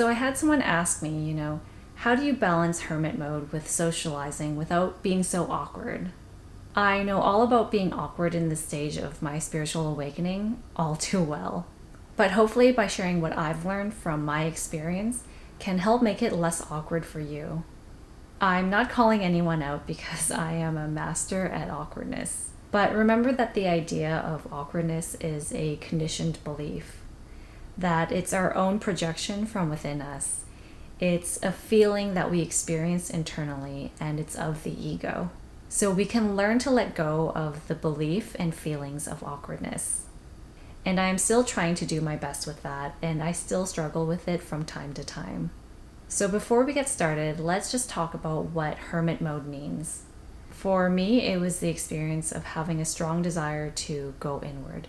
So I had someone ask me, how do you balance hermit mode with socializing without being so awkward? I know all about being awkward in this stage of my spiritual awakening all too well. But hopefully, by sharing what I've learned from my experience, can help make it less awkward for you. I'm not calling anyone out because I am a master at awkwardness. But remember that the idea of awkwardness is a conditioned belief, that it's our own projection from within us. It's a feeling that we experience internally, and it's of the ego. So we can learn to let go of the belief and feelings of awkwardness. And I am still trying to do my best with that, and I still struggle with it from time to time. So before we get started, let's just talk about what hermit mode means. For me, it was the experience of having a strong desire to go inward,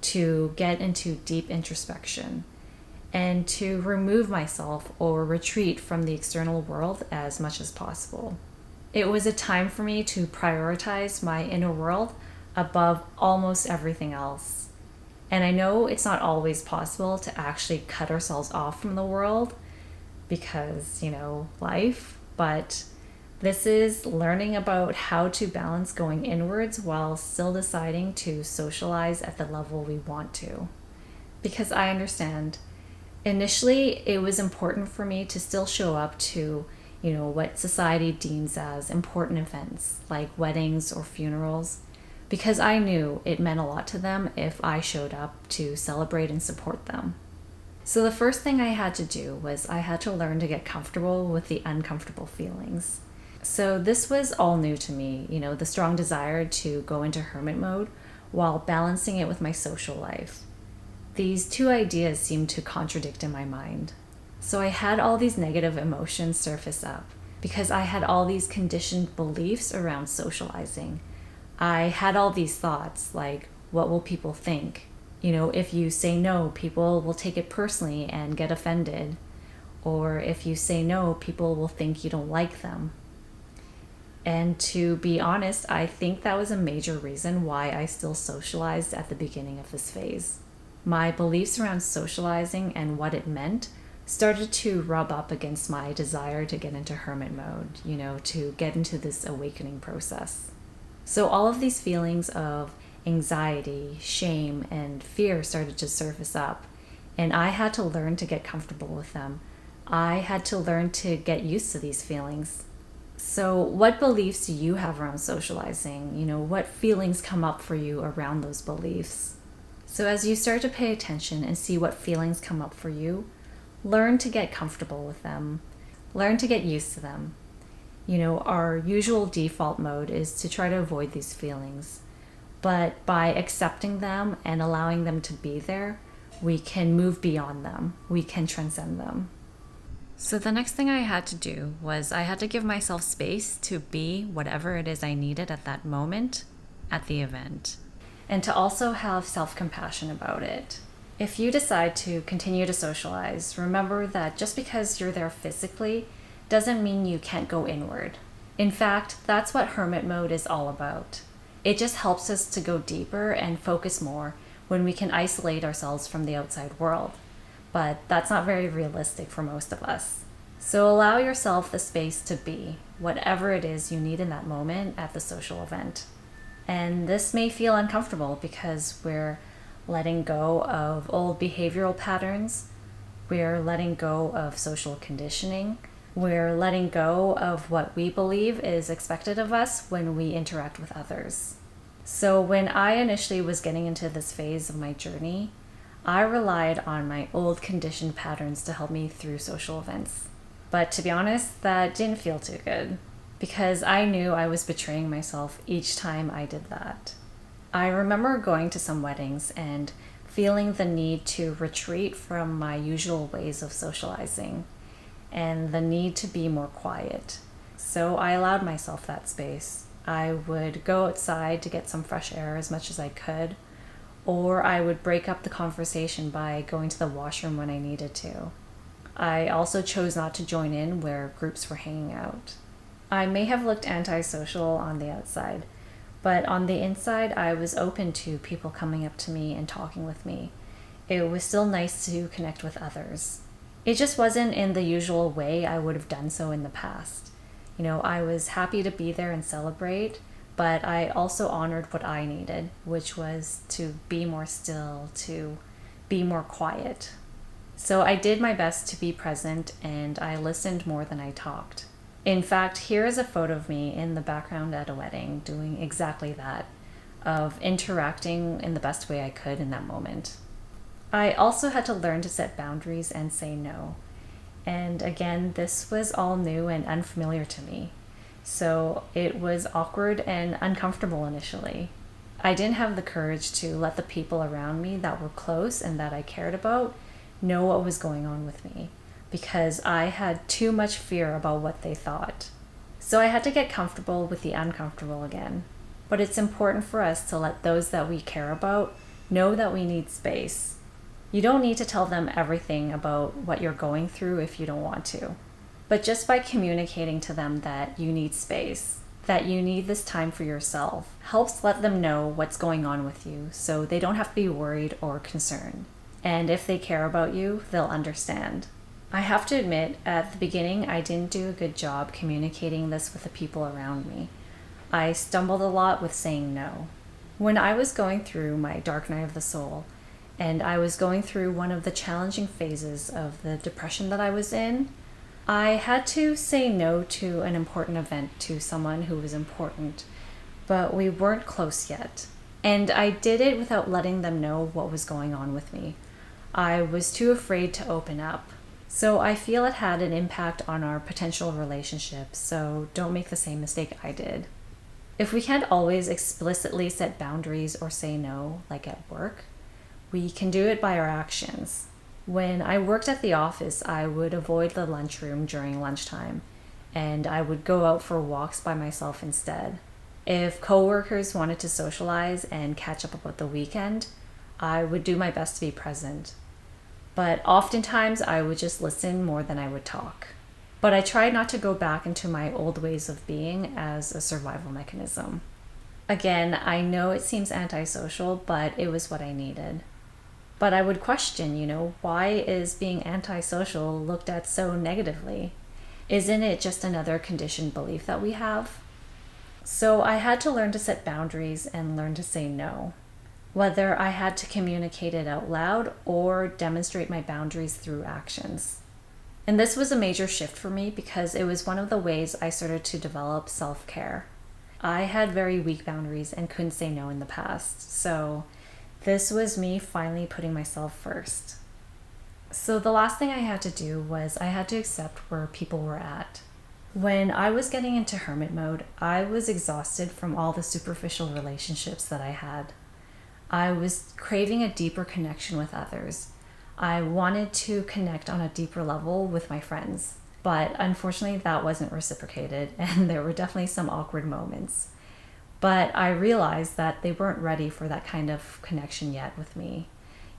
to get into deep introspection, and to remove myself or retreat from the external world as much as possible. It was a time for me to prioritize my inner world above almost everything else. And I know it's not always possible to actually cut ourselves off from the world because, life, but this is learning about how to balance going inwards while still deciding to socialize at the level we want to. Because I understand, initially it was important for me to still show up to what society deems as important events like weddings or funerals, because I knew it meant a lot to them if I showed up to celebrate and support them. So the first thing I had to do was I had to learn to get comfortable with the uncomfortable feelings. So this was all new to me, the strong desire to go into hermit mode while balancing it with my social life. These two ideas seemed to contradict in my mind. So I had all these negative emotions surface up because I had all these conditioned beliefs around socializing. I had all these thoughts like, what will people think? If you say no, people will take it personally and get offended. Or if you say no, people will think you don't like them. And to be honest, I think that was a major reason why I still socialized at the beginning of this phase. My beliefs around socializing and what it meant started to rub up against my desire to get into hermit mode, to get into this awakening process. So all of these feelings of anxiety, shame, and fear started to surface up, and I had to learn to get comfortable with them. I had to learn to get used to these feelings. So what beliefs do you have around socializing? What feelings come up for you around those beliefs? So as you start to pay attention and see what feelings come up for you, learn to get comfortable with them. Learn to get used to them. Our usual default mode is to try to avoid these feelings. But by accepting them and allowing them to be there, we can move beyond them. We can transcend them. So the next thing I had to do was I had to give myself space to be whatever it is I needed at that moment at the event. And to also have self-compassion about it. If you decide to continue to socialize, remember that just because you're there physically doesn't mean you can't go inward. In fact, that's what hermit mode is all about. It just helps us to go deeper and focus more when we can isolate ourselves from the outside world. But that's not very realistic for most of us. So allow yourself the space to be whatever it is you need in that moment at the social event. And this may feel uncomfortable because we're letting go of old behavioral patterns, we're letting go of social conditioning, we're letting go of what we believe is expected of us when we interact with others. So when I initially was getting into this phase of my journey, I relied on my old conditioned patterns to help me through social events. But to be honest, that didn't feel too good because I knew I was betraying myself each time I did that. I remember going to some weddings and feeling the need to retreat from my usual ways of socializing and the need to be more quiet. So I allowed myself that space. I would go outside to get some fresh air as much as I could, or I would break up the conversation by going to the washroom when I needed to. I also chose not to join in where groups were hanging out. I may have looked antisocial on the outside, but on the inside, I was open to people coming up to me and talking with me. It was still nice to connect with others. It just wasn't in the usual way I would have done so in the past. I was happy to be there and celebrate, but I also honored what I needed, which was to be more still, to be more quiet. So I did my best to be present and I listened more than I talked. In fact, here is a photo of me in the background at a wedding doing exactly that, of interacting in the best way I could in that moment. I also had to learn to set boundaries and say no. And again, this was all new and unfamiliar to me. So it was awkward and uncomfortable initially. I didn't have the courage to let the people around me that were close and that I cared about know what was going on with me, because I had too much fear about what they thought. So I had to get comfortable with the uncomfortable again. But it's important for us to let those that we care about know that we need space. You don't need to tell them everything about what you're going through if you don't want to. But just by communicating to them that you need space, that you need this time for yourself, helps let them know what's going on with you so they don't have to be worried or concerned. And if they care about you, they'll understand. I have to admit, at the beginning, I didn't do a good job communicating this with the people around me. I stumbled a lot with saying no. When I was going through my dark night of the soul, and I was going through one of the challenging phases of the depression that I was in, I had to say no to an important event to someone who was important, but we weren't close yet. And I did it without letting them know what was going on with me. I was too afraid to open up. So I feel it had an impact on our potential relationship, so don't make the same mistake I did. If we can't always explicitly set boundaries or say no, like at work, we can do it by our actions. When I worked at the office, I would avoid the lunchroom during lunchtime, and I would go out for walks by myself instead. If coworkers wanted to socialize and catch up about the weekend, I would do my best to be present. But oftentimes I would just listen more than I would talk. But I tried not to go back into my old ways of being as a survival mechanism. Again, I know it seems antisocial, but it was what I needed. But I would question, why is being antisocial looked at so negatively? Isn't it just another conditioned belief that we have? So I had to learn to set boundaries and learn to say no, whether I had to communicate it out loud or demonstrate my boundaries through actions. And this was a major shift for me because it was one of the ways I started to develop self-care. I had very weak boundaries and couldn't say no in the past, so this was me finally putting myself first. So the last thing I had to do was I had to accept where people were at. When I was getting into hermit mode, I was exhausted from all the superficial relationships that I had. I was craving a deeper connection with others. I wanted to connect on a deeper level with my friends, but unfortunately that wasn't reciprocated and there were definitely some awkward moments. But I realized that they weren't ready for that kind of connection yet with me,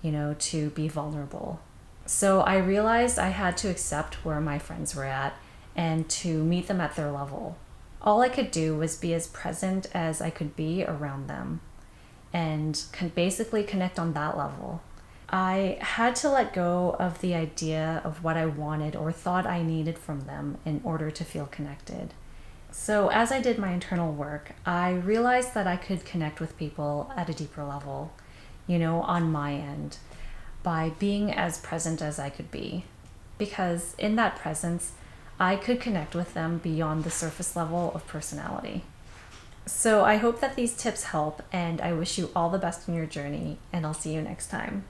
to be vulnerable. So I realized I had to accept where my friends were at and to meet them at their level. All I could do was be as present as I could be around them and basically connect on that level. I had to let go of the idea of what I wanted or thought I needed from them in order to feel connected. So as I did my internal work, I realized that I could connect with people at a deeper level, on my end, by being as present as I could be. Because in that presence, I could connect with them beyond the surface level of personality. So I hope that these tips help, and I wish you all the best in your journey, and I'll see you next time.